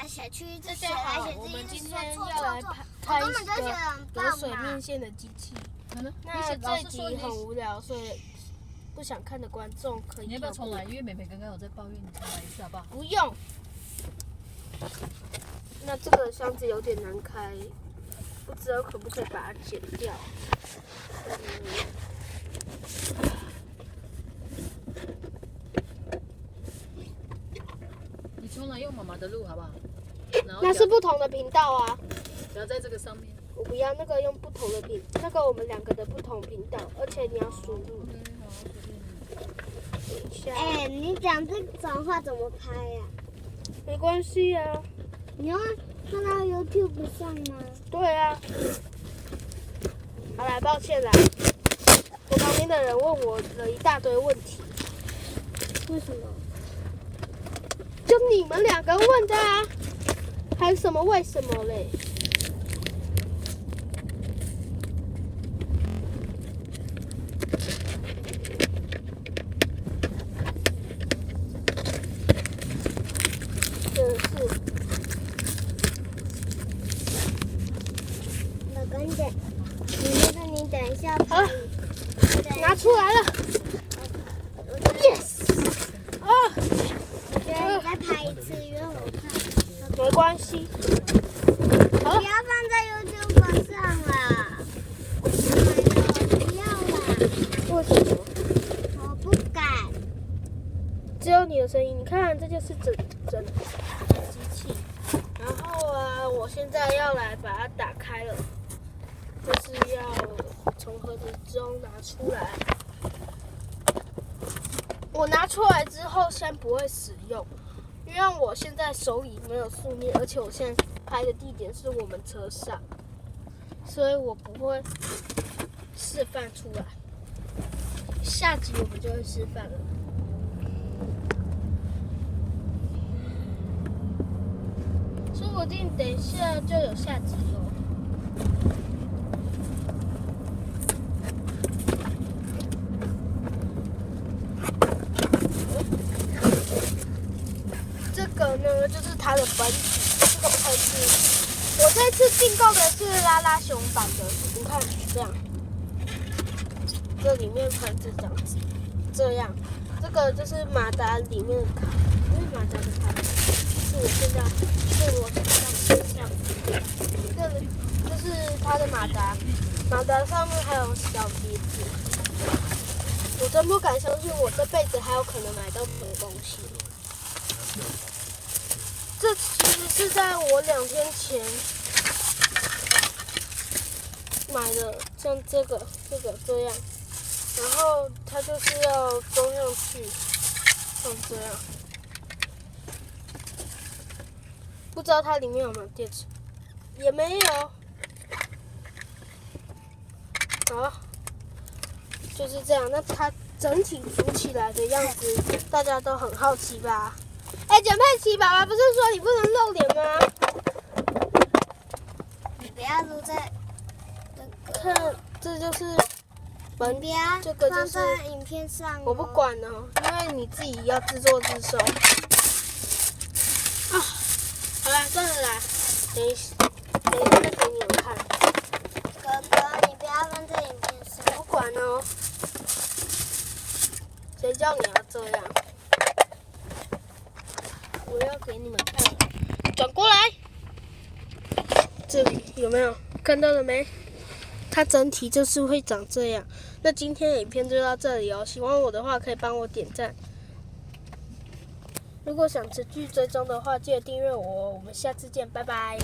写去大家好，我们今天要来拍一个有水面线的机器。那这一集很无聊，所以不想看的观众可以。你要不要重来？因为美美刚刚有在抱怨，你重来一次好不好？不用。那这个箱子有点难开，不知道可不可以把它剪掉。你重来用妈妈的路好不好？那是不同的频道啊。不要在这个上面。我不要那个用不同的频，那个我们两个的不同频道，而且你要输入。等一下。你讲这种话怎么拍呀？没关系啊。你要放到 YouTube 上吗？对啊。好啦，抱歉啦，我旁边的人问我了一大堆问题。为什么？就你们两个问的啊，还有什么为什么嘞？真是。我跟你讲，你等一下拍。拿出来了。Yes。啊。我觉得你再拍一次，因为我看。没关系。好了。不要放在 YouTube 上了。不要啦。为什么？我不敢。只有你的声音，你看，这就是整台机器。然后啊，我现在要来把它打开了，就是要从盒子中拿出来。我拿出来之后，先不会使用，因为我现在手里没有素面，而且我现在拍的地点是我们车上，所以我不会示范出来。下集我们就会示范了。说不定等一下就有下集喽。这个呢，就是它的本体，这个盆子。我这次订购的是拉拉熊版的，你看这样，这里面盆子这样，这个就是马达里面的卡，因为马达的卡是我现在是我身上，这里就是它的马达，马达上面还有小碟子。我真不敢相信，我这辈子还有可能买到这种东西。这其实是在我2天前买的，像这样，然后它就是要装上去，像这样。不知道它里面有没有电池，也没有。好，就是这样。那它整体组起来的样子，大家都很好奇吧？简佩琪爸爸不是说你不能露脸吗？你不要录在看，这就是本边，这个就是放在影片上。我不管哦，因为你自己要自作自受。啊，好啦，算了啦，等一下再给你们看。哥哥，你不要放在影片上。不管哦，谁叫你要这样？我要给你们看，转过来，这里有没有看到了没？它整体就是会长这样。那今天的影片就到这里哦，喜欢我的话可以帮我点赞。如果想持续追踪的话，记得订阅我哦。我们下次见，拜拜。